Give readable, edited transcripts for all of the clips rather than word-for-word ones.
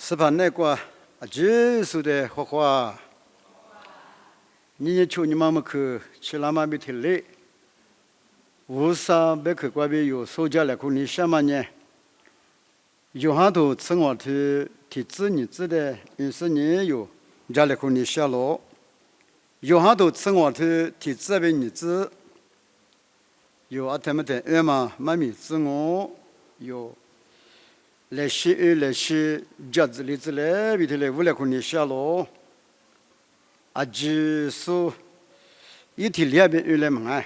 是怕那个结束的花花，你求你妈妈去吃那么没体力，无啥别去怪别有手家来可你什么呢？有很多生活提子你知的，有时你有家来可你下落，有很多生活提子别你知，有阿他们的妈妈妈咪自我有。来些家子里子来，为他来无来可你下落，啊，就是一天两遍又来忙啊，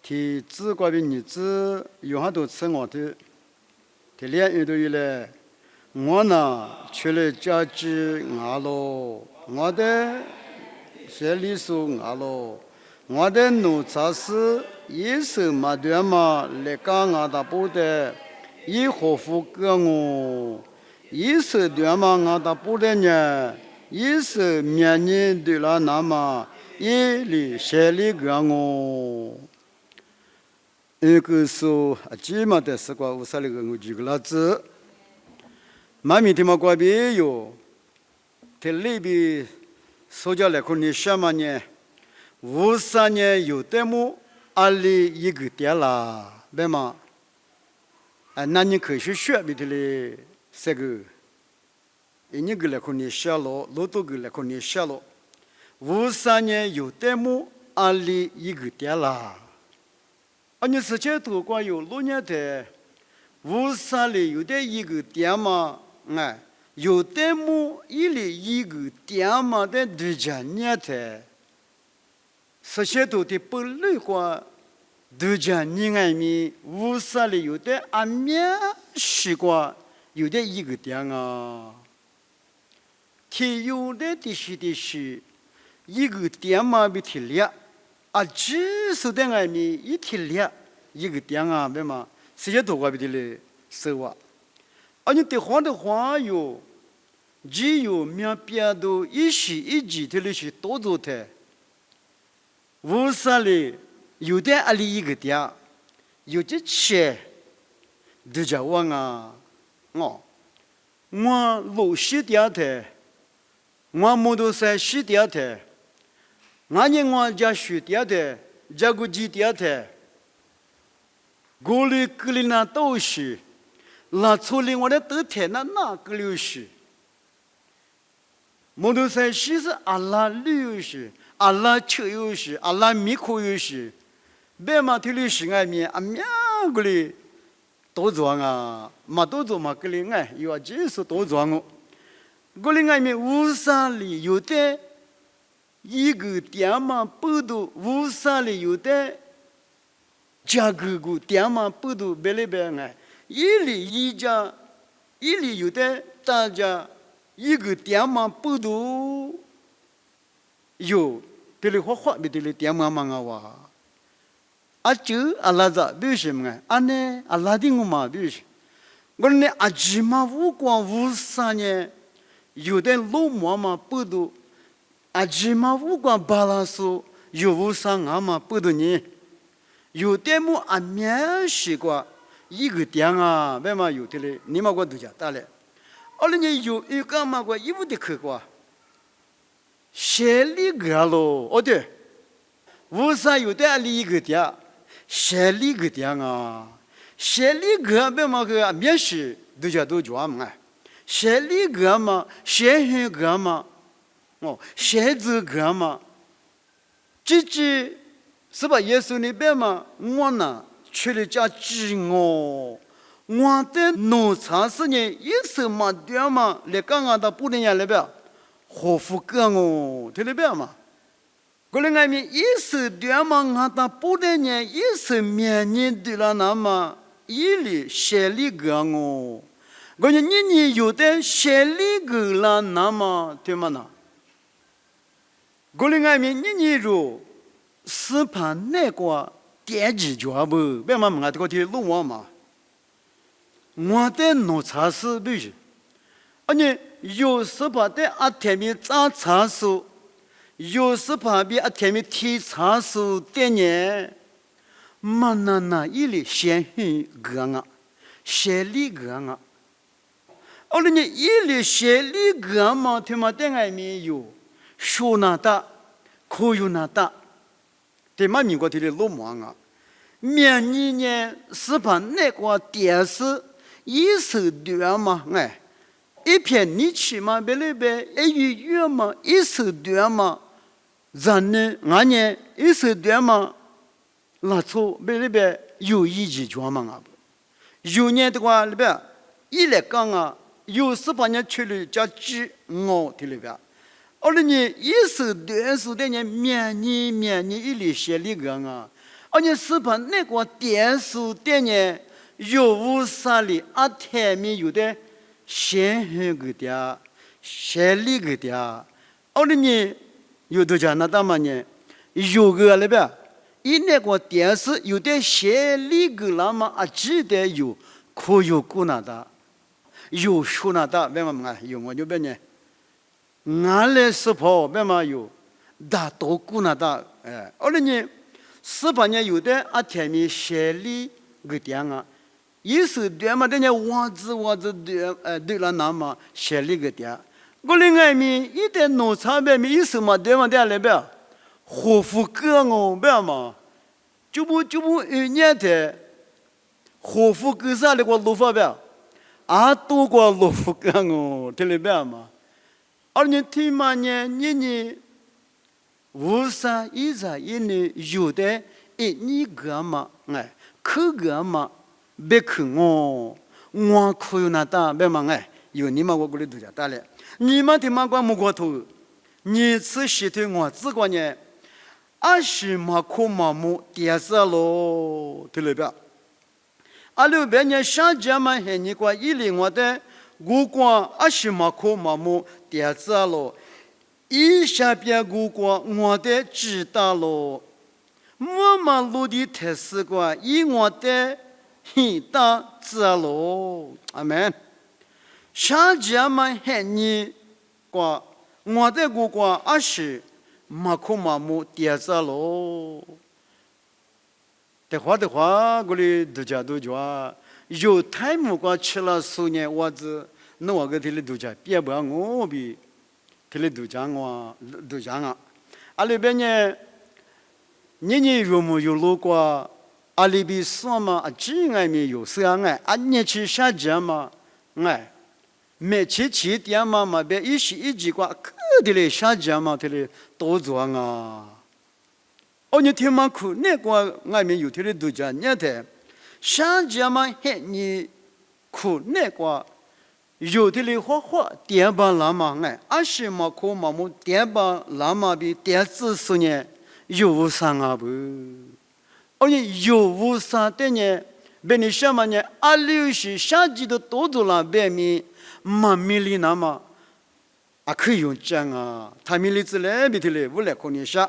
提子关于日子有很多生活的，提两遍都有来，我呢出来家居俺咯，我的学历书俺咯，我的农场是一手麻掉嘛，来干俺的不得。一和福个我，一是对嘛俺的不得呢，一是面年对了那么一里山里个我，一个说起码的是个50里个我几个老子，妈咪他妈过边有，他里边说家来看你什么呢？50年有的么阿里一个点啦，对吗？那你可以学比的嘞，这个，一个来看你下落，老多个来看你下落，50年有的么阿里一个点啦，你之前读过有6年的，50里有的一个点嘛，有的么一里一个点嘛的对家年的，之前读的不累过。都讲你爱咪50里有的阿面西瓜，有的一个点啊，提有的是一个点嘛比提俩，只是的爱咪一提俩一个点啊，对吗？这些都怪不得嘞，是吧？你对话有，只有面边都一时一句的那些多做的，50里。有的阿里一个点，有的钱，都叫我啊，我路西点的，我摩托车西点的，我家水点的，家个鸡点的，格里那都是，那处理我的都天那个流是，摩托车西是阿拉旅游是，阿拉车游是，阿拉米可游是。别嘛，体力是爱面啊面个哩多壮啊，嘛多壮嘛个哩爱，有就是多壮哦。个哩爱面50里有的一个点嘛不多，50里有的加个点嘛不多，别里别爱，一里有的大家一个点嘛不多，有这里花别这里点嘛啊哇。阿拉咋比如什么呢？阿拉的我嘛比如，我呢只嘛50年，有的老母嘛不多，只嘛巴拉苏有50嘛不多呢，有的么面西瓜一个点啊，为嘛有的嘞？你嘛我都讲大嘞，你有一个嘛我一无的去过，谁里个咯？对，50有的阿里一个点。谁里个点啊？谁里个别嘛个面试都叫都做嘛？谁里个嘛？谁黑个嘛？谁子个嘛？这是吧？耶稣那边嘛，我呢去了家治我的农场是呢，一手嘛点嘛，来刚刚到不能呀那边，何福个我，听那边嘛？过来外面一手点嘛，俺他不得呢，一手面年对了那么一里山里个我，我讲你有的山里个了那么对吗呢？过来外面你如是怕那个电击脚不？别嘛俺这个天路网嘛，我的农场是不是？你有是怕的阿天面长长树。有时旁边天面提长树的呢，嘛那一里先很个啊，先里个啊，而你一里写里个嘛，他妈的外面有说那的，可有那的，对嘛？美国的罗马啊，明年是把那个电视一手段嘛，哎，一片你去嘛，别那边一月月嘛，一手段嘛，人呢，俺呢一手段嘛，那错别那边有一级专嘛啊，有年的话那边一来讲啊。有18年去了叫鸡我的里边，而且你一手段手的人明年一里写里个啊，而且18那个电视的人有无啥里啊台面有的先很个的，写里个的，而且你有的讲那大嘛呢，有个那边一那个电视有的写里个那么啊记得有可有过那的。有说那的，为什么有我就别呢？俺来是跑，为什么有？大多过那的，哎，而且呢，18年有的啊，天面写里个点啊，一手段嘛，人家袜子段，对了那么写里个点，我另外面一点农场外面一手嘛，对嘛点来边，护肤个我别嘛，就不一年的护肤个啥的我路发边。啊，多过罗浮干哦，这里边嘛，而且听嘛呢，你无啥一啥一呢，有的你个嘛，哎，可个嘛，别可我可有那大别嘛哎，有你嘛我过来度假大嘞，你嘛听嘛管木过头，你吃西头我只管呢，啊是嘛可嘛木电视咯，这里边。阿六别人上家嘛，还你过一零我的，我光20马可马木电子了，一下边我光我的知道了，我们路的特使过以我的很大知了，阿门。上家嘛还你过我的我光20马可马木电子了。的话，我哩度假都叫有太木瓜吃了10年袜子，那我个这里度假，别不我比这里度假我度假啊，阿里边呢，你有没有路过？阿里边什么啊？几爱没有是啊爱，你去下家嘛？哎，每去点嘛别一时一句话，可的嘞下家嘛，这里多做啊。哦，你听嘛苦，那个外面有天的度假，你的上家嘛嘿你苦那个有的哩花点把拉嘛哎，20嘛苦嘛木点把拉嘛比点子10年有啥啊不？哦你有啥的呢？别你什么呢？26上季的多做了别米嘛米里那么啊可以用讲啊，他米里之类别的哩无来可你下。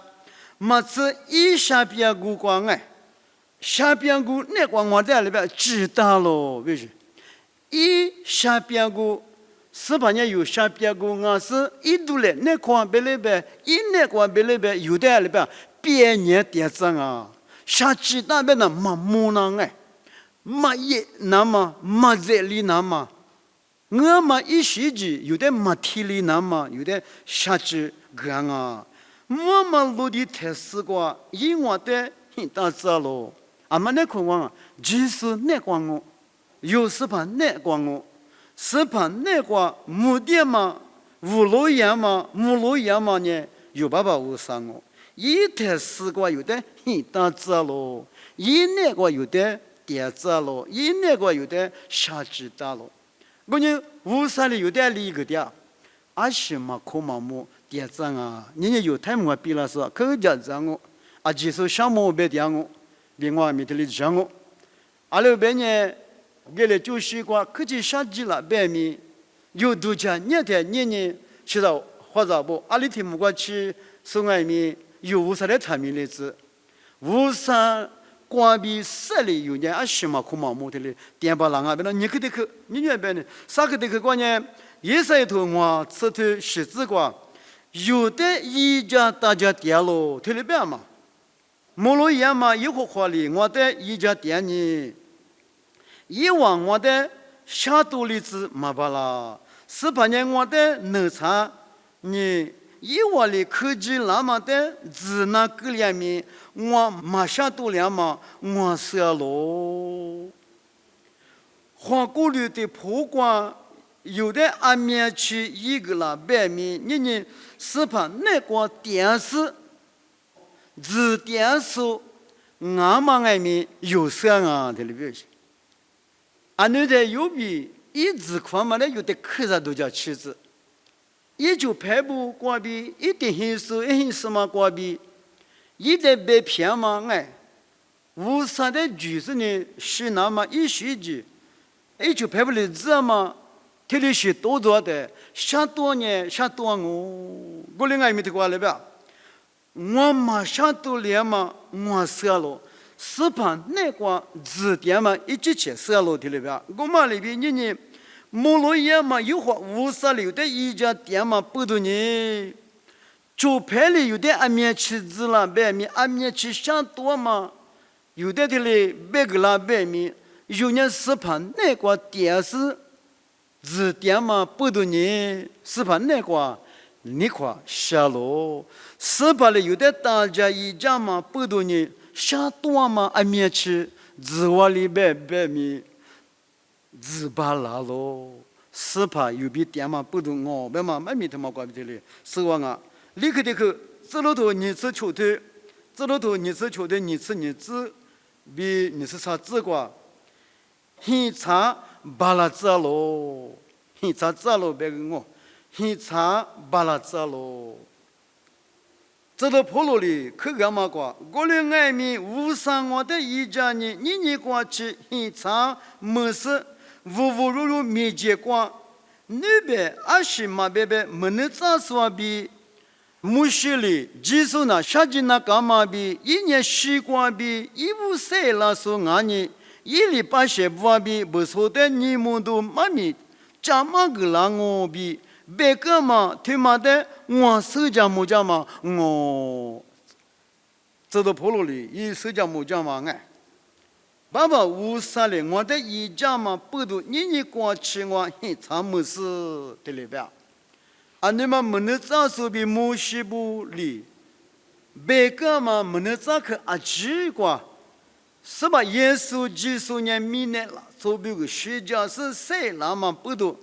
嘛是一下边古光哎，下边古那光我在里边知道了，为什？一下边古18年有下边古，我是一度嘞那光别里边，一那光别里边有的里边别年点子啊，下知道边那嘛木那哎，嘛也那么嘛这里那么，我嘛一时之有的嘛体里那么有的下知个啊。我们路的特使过，以我的很大知道，阿妈那看我，即使那光我，有时怕那光我，是怕那光目的嘛，无路样嘛，无路样嘛呢，有爸爸无啥我，一特使过有的很大知道，一那个有的点知道，一那个有的啥知道了，我呢无啥的有的理个的，阿什么可嘛么？点赞啊！人家有太木比了说，可家赞我，啊，技术项目别点我，另外面的里讲我，阿拉别呢，给了就是说，科技设计了别米，有度假年知道或者不，阿里听木过去送外面有无啥的产品例子，无啥关闭设立有呢，啊什么可毛木的嘞，点把人啊，别那你可得去，你那边呢，啥个得去过呢？也是一头我吃头十字瓜。有的一家大家点喽，听里边嘛，摩罗亚嘛，一会儿里我的一家店呢，以往我的下多里子马巴拉，18年我的农场，你一窝里科技那么的只那个里面，我马下多了嘛，我射喽。黄古里的破光，有的暗面去一个了，白面你是怕那个电视，只电视，俺嘛外面有声啊的里边去，俺那在右边一直看嘛的有的看着都叫妻子，一就排布挂边，一点形式嘛挂边，一点被骗嘛哎，无啥的就是呢是那么一学期。一就排不了字嘛，特别是多做的，下多年下多我另外面的话了吧，我嘛下多年嘛，我射了，是怕那个字典嘛一直去射了的了吧，我嘛里边你摩洛也嘛有话无啥了的一家店嘛不多呢，就排里有的暗面去字了，白面暗面去下多嘛，有的嘞白个啦白面。有人是怕那个电视字典嘛不多呢，是怕那个你看下喽，是怕了有的大家一家嘛不多呢，下多嘛暗面去字瓦里白面字巴拉喽，是怕有比点嘛不多我白嘛没他妈怪不得嘞，是我啊，立刻的去，这路头你吃球队，这路头你吃球队你吃你吃，比你是啥字瓜。现场巴拉扎喽，现场扎喽别个我，现场巴拉扎喽。这个破路里可干嘛过？我的外面无上我的一家人，你过去现场没事，无入面接过，那边20嘛别没能咋说比。木须里，技术那下级那干嘛比？一年习惯比，15岁了说俺呢。一里把些不比不错的你们都妈咪，怎么个啦我比别个嘛他妈的我手家木家嘛我，走到坡路里一手家木家嘛哎，爸爸无啥嘞，我的一家嘛不都你过去我很长没事的里边，啊你们没能咋说比木西部里，别个嘛没能咋去啊奇怪。是吧？耶稣几十年米内了，做别个学家是谁那么不多？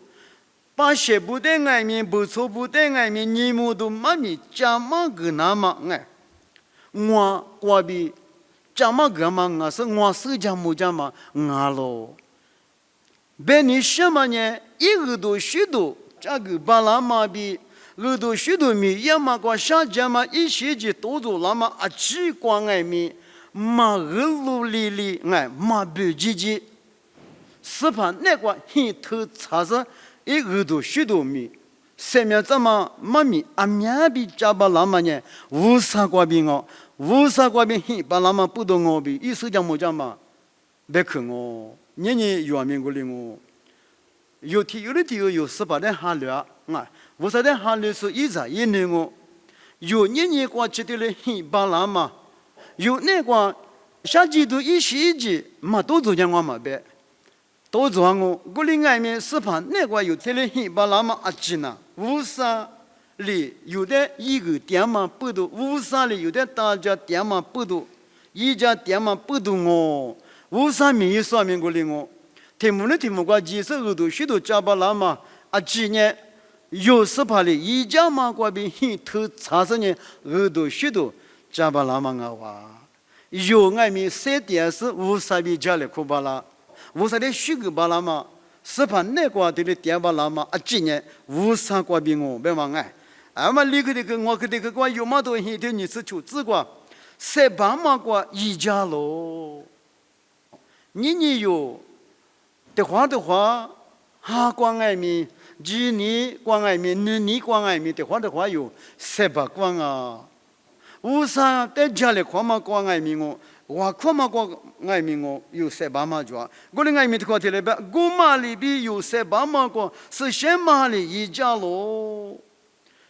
把些不在外面，不错不在外面，你们都妈咪怎么个那么哎？我过比怎么个嘛？我是我手家木家嘛，我咯。别你什么呢？一个多许多，这个把那么比。耳朵许多米也嘛过下家嘛，一些就多做那么啊奇怪外面。马二路里哎，马不唧唧，是怕那个很头擦着一耳朵许多米，上面怎么马米啊面比加把那么呢？无啥瓜比我，无啥瓜比很把那么不懂我比，一手讲么讲嘛，别看我，年原面过来我，有的有18的哈略啊，无啥的哈略是一直一年我，有年过去的嘞很把那么。有那个下季度一季嘛，都做讲我嘛呗，都做我另外面是怕那个有天嘞很把那么啊紧呐，无啥里有的一个店嘛不多，无啥里有的大家店嘛不多，一家店嘛不多我，无啥名义上面过来我，题目过几十个多许多家把那么啊几年，有是怕里一家嘛过比很头查实呢，耳朵许多。加巴拉嘛啊哇，有外面3点是无啥比家里苦巴拉，无啥的许个巴拉嘛，是怕那个的点巴拉嘛啊今年无啥瓜比我别忘哎，啊嘛离个的个我个的个瓜有嘛多很多你是求知瓜，3把嘛瓜一家喽，你有的话，哈光外面，你光外面，你光外面的话有3把光啊。无啥在家里看嘛光爱民我看嘛光爱民有3把嘛抓，我的爱民的话题里边，我嘛里边有3把嘛光是先嘛里一家喽，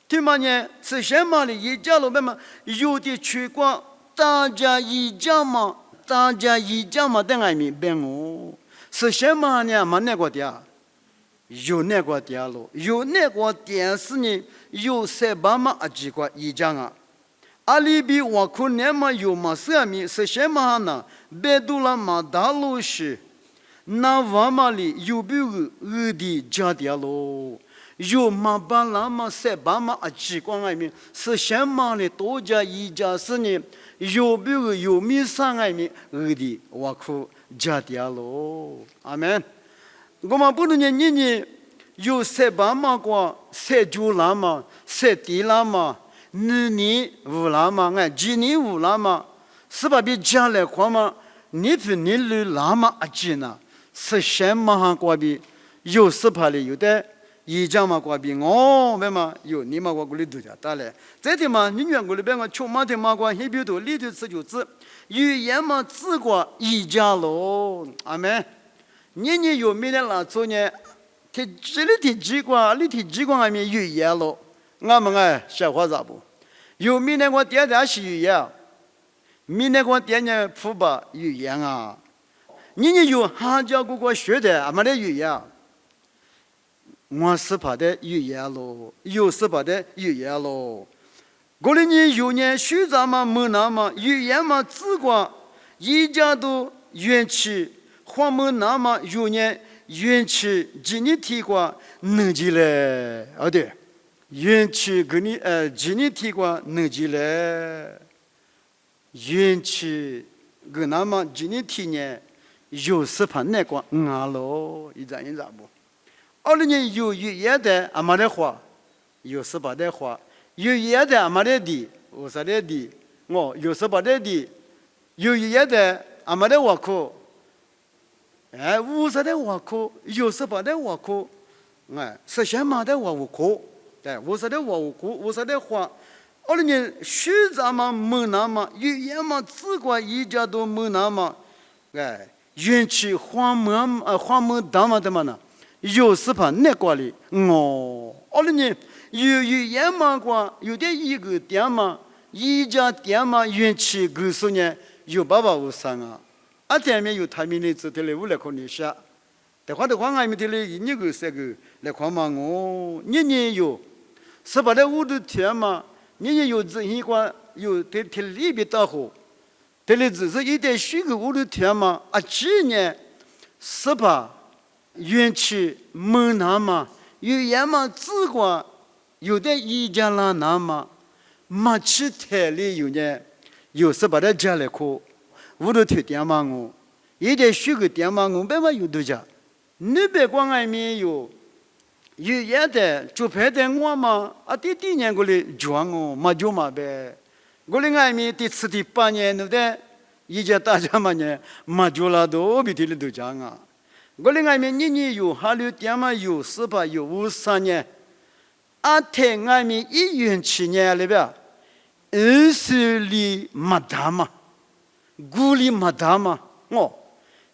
听嘛呢是先嘛里一家喽，那么有的去过大家一家嘛的爱民变是先嘛呢嘛那个的啊，有那个点咯，有那个点是呢，有塞巴嘛啊几个一讲啊，阿里比我可能嘛有嘛什么是什么呢？别多了嘛大路是，那我嘛里有比有的加点咯。有嘛巴拉嘛塞巴嘛啊几个外面是什么呢？多加一家是呢？有比有米上外面有的我可加点咯。阿门。我们不能你有塞巴嘛过塞九拉嘛塞地拉嘛你乌拉嘛哎几你乌拉嘛是吧？比加来话嘛你比你路拉嘛啊几呢？是什么哈过比有是怕的有的。一讲嘛，过比我为嘛有你嘛，我过里度假打嘞。这天嘛，你远过里边个穷嘛的嘛过，黑比多里头吃就吃，语言嘛只过一家咯，阿妹，你有没得那做呢？这里提几个，里提几个外面语言咯，俺们哎，小伙子不？有没得我爹爹是语言，没得我爹娘父爸语言啊？你有哈家哥哥学的，俺们的语言。我是怕的语言咯，有是怕的语言咯。过了你有年学咱嘛没那么语言嘛只管一家都元气，或没那么有年元气，今年提过能记嘞，哦对，元气给你今年提过能记嘞，元气给那么今年提呢，有是怕那个俺咯，一咋不？二年有语言的阿妈的话，有十八的话，有语言的阿妈的地，我啥的地，我有十八的地，有语言的阿妈的话课，哎，我啥的话课，有十八的话课，哎，是什么的话课？对，我啥的话课，我啥的话，二年学咱们没那么，语言嘛，只管一家都没那么，哎，运气黄门大嘛的嘛呢？有时怕那个里，二年有语言嘛过，有的一个点嘛，一家点嘛运气告诉呢，有爸爸无生啊，啊点面有他们的字的来我来看一下，的话俺们的来一个三个来看嘛我，年有，是把的我都填嘛，年有这一个有的里边大火，的来只是一点虚个我都填嘛，啊今年是吧？运气没那么，语言嘛只管有的一家啦那么，没去台里有呢，有时把它家来哭，我都推点嘛我，一点学个点嘛我别嘛有多家，你别光外面有，语言的就拍的我嘛，啊第年过来装我，没就嘛呗，过来外面第7、第8年对不对？一家大家嘛呢，没就啦都比这里都讲啊。我另外面年有哈六点嘛有18有53年，啊台外面1元7年里边，20里没大嘛，5里没大嘛，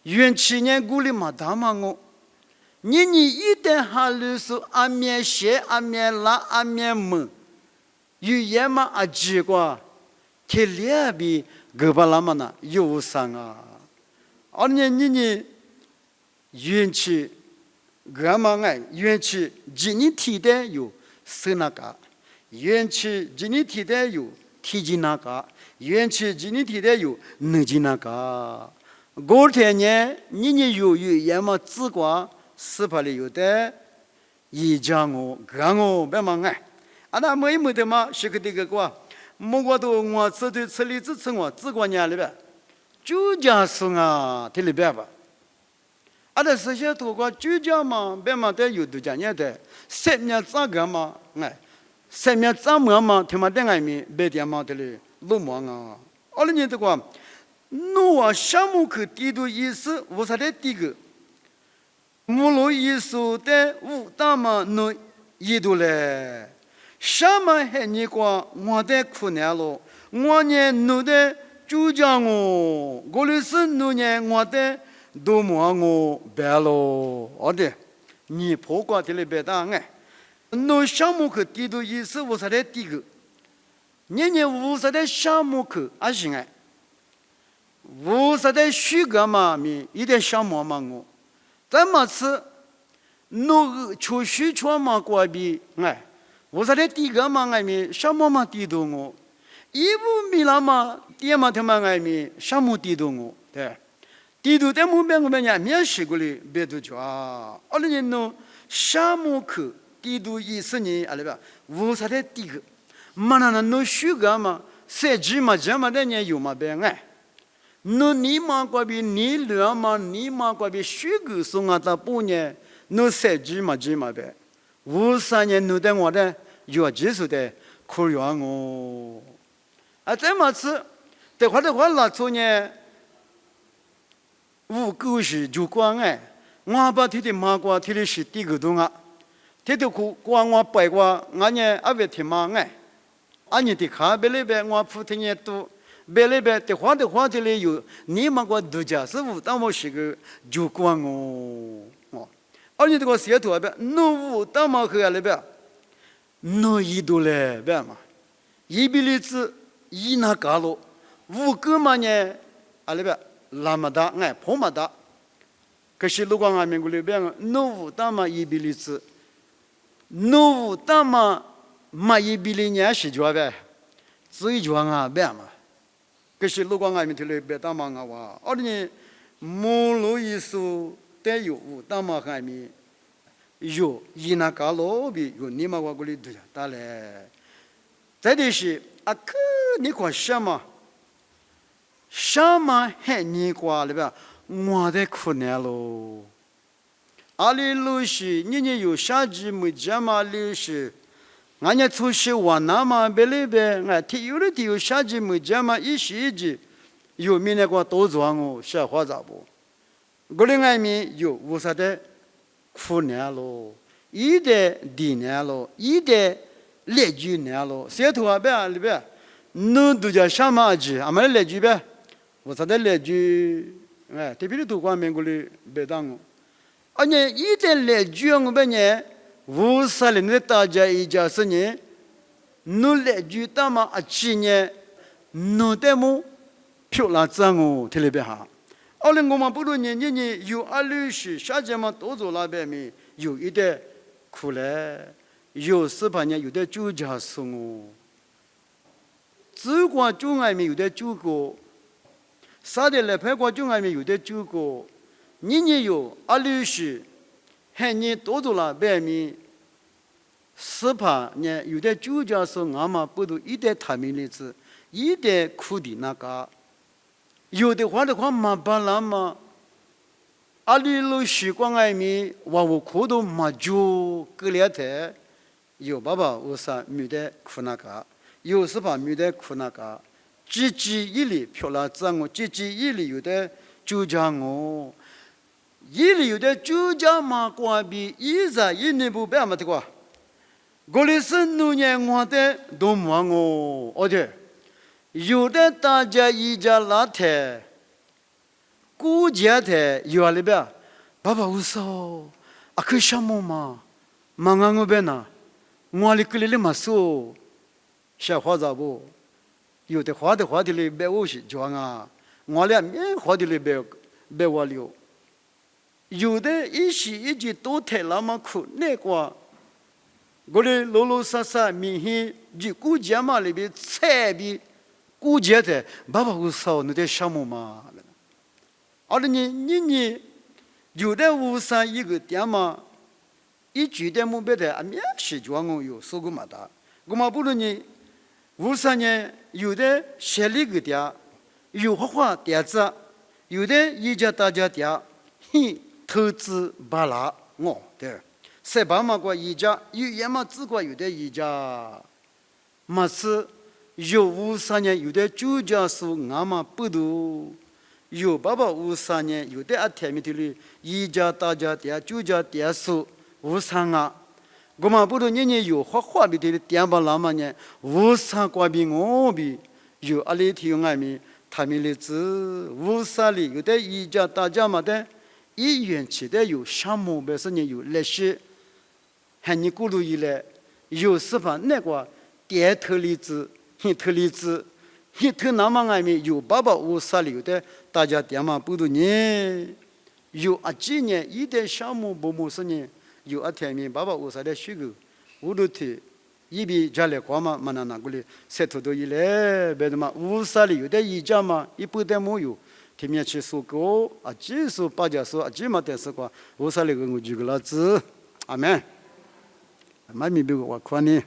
元7年5里没大嘛我，年一旦哈六是阿面写阿面拉阿面么，语言嘛啊几个，这两边个把那么呢有上啊，2年运气，俺们哎，运气今年提的有是那个，运气今年提的有提进那个，运气今年提的有能进那个。过天呢，你有语言嘛？只管是怕里有的，一家我干我别忙哎，啊那没的嘛，是个这个quoi，我都我吃的吃里只吃我只管家里边，就家是啊，这里边吧。啊，那这些多个就讲嘛，别嘛得有多讲呢的，7年咋个嘛？哎，7年咋么嘛？他妈的外面别点嘛的嘞，路忙啊！2年的话，侬啊项目去地图意思，我啥的第个，目录意思的5大嘛，侬一度嘞，什么还你讲我的苦难咯？我呢侬的就讲我，我的是侬呢我的。都摸我白喽，好的，你破挂的了白当哎，侬项目去地图意思我啥的第个，年我啥的项目去啊行哎，我啥的虚个嘛咪一点项目嘛我，怎么吃？ no 出去出嘛过比哎，我说的第一个嘛爱咪什么嘛地动我，一部米拉嘛第嘛他妈爱咪什么地动我，对，地动的目标我们呀面试过来别都叫啊，二零年no 什么去地动意思呢？阿拉吧，我说的第一个，嘛那 no 虚个嘛，设计嘛这嘛的呢有嘛别哎。no 你嘛过比你两嘛你嘛过比虚个送啊他不呢 no 设计嘛这嘛呗53年 no 的我的有技术的可以我啊这么次的话拉出呢无故事就光哎我把他的马过他的是第个东啊他的光我白过俺呢阿别听嘛哎俺呢的卡别里边我普天也都别里边的话的里有你们个度假师傅当我是个就光哦，而你这个写图边弄物当么和那边弄一度嘞边嘛，一比例子一那嘎咯，五个嘛呢，那边拉么大哎破么大，可是如果俺们那边弄物当么一比例子，弄物当么嘛一比例呢是叫呗，最叫啊边嘛。可是如果俺们这里别当忙啊哇，而你木路一数得有当忙俺们有一那个路比有你们我这里对打嘞，这里是啊可你看什么？什么还你挂里边我的苦难喽？阿里路是你有啥子没这么历史？俺家出去玩那么别里边，俺体有啥子没这么一时子，有明那个多装哦，小花咋不？我的俺们有无啥的苦难咯，一的地难咯，一的列举难咯，谁头啊边里边，侬都叫什么子？俺们列举呗，无啥的列举，哎，特别是土光面过来别当哦，而且一的列举我们呢。无啥人的大家一家是呢，努力举大嘛啊去呢，努得么漂亮脏哦，特别好。而且我们不如呢有阿律师，啥子嘛都做那边面有一点苦嘞，有时把呢有点酒驾送哦，只管中外面有点酒过，啥的来拍过中外面有点酒过，你有阿律师。还你多做了外面，是怕呢有的酒驾是俺们不都一点他们的子，一点苦的那个，有的话没办法嘛。阿里路习惯外面，我苦都没酒隔两天，有爸爸我说没得苦那个，有时怕没得苦那个，积极一里漂亮脏我，积极一里有的酒驾我。一里有的酒驾嘛，关闭一直一年不变嘛的话，我的是农业我的都忙哦，而且有的大家一家拉台，顾家台有里边，爸爸我说啊可什么嘛，忙啊我边呐，我里个里嘛说，小花咋不？有的花的里别我是装啊，我俩面花的里别我了。有的一时一句都太那么苦，那个我的老实实明显就顾家嘛里边菜比顾家的，爸爸我说那点什么嘛？而且你有的无啥一个点嘛，一句的目标的啊面是装我有说过嘛的，我们不如你无啥呢？有的写了个点，有画点子，有的一家大家点，嘿。投资巴拉哦，对，塞巴嘛个一家，有也嘛只管有的一家，么是有53年有的酒驾数俺们不多，有853年有的啊天面头里一家大家店酒驾店数53啊，我们不多年有花比的店吧那么呢，53关闭我比有阿里提用俺们他们的子53里有的一家大家嘛的。医院期的有项目，本身呢有那些，还你咕噜一来，有时把那个点头例子，一头那么外面有850里的，大家点嘛不多呢，有几年一点项目不么是呢，有一天面爸爸乌萨的虚构，乌鲁提一比家里光嘛，mana那个里塞土都一来，别的嘛乌萨里有的一家嘛，一不得没有。天面去收购啊，技术八家说啊，几嘛得是个乌萨里个我举个老子，阿门。妈咪比我看呢。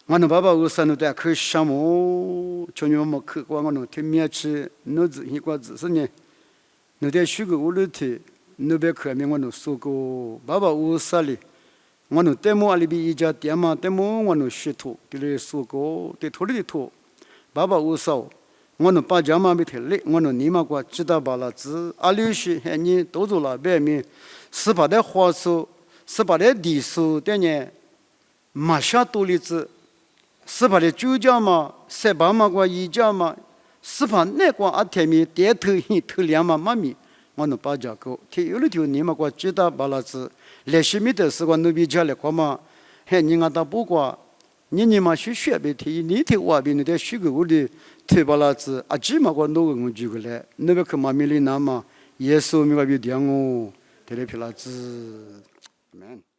我那爸爸乌萨那在去项目，去年我去过我那天面去，那子一个子是呢，那在虚构乌鲁提，那边去面我那收购爸爸乌萨里。我那德摩阿里比一家店嘛，德摩我那学徒给你收购，对土里的土，爸爸乌少，我那把家嘛没提嘞，我那尼玛过知道把了子，阿里是还你都做了白面，是把的花数，是把的地数的呢，马下多里子，是把的酒家嘛，是把嘛过一家嘛，是把那过阿天米点头一头两嘛妈咪，我那把家狗，提有的就尼玛过知道把了子。来西米的是个努比家来过嘛，还你俺大不过，你嘛去学别提，你提外边那点虚构的推把拉子，啊几嘛个那个我举过来，那边去嘛米里拿嘛，耶稣咪个别点我，提来皮拉子，amen。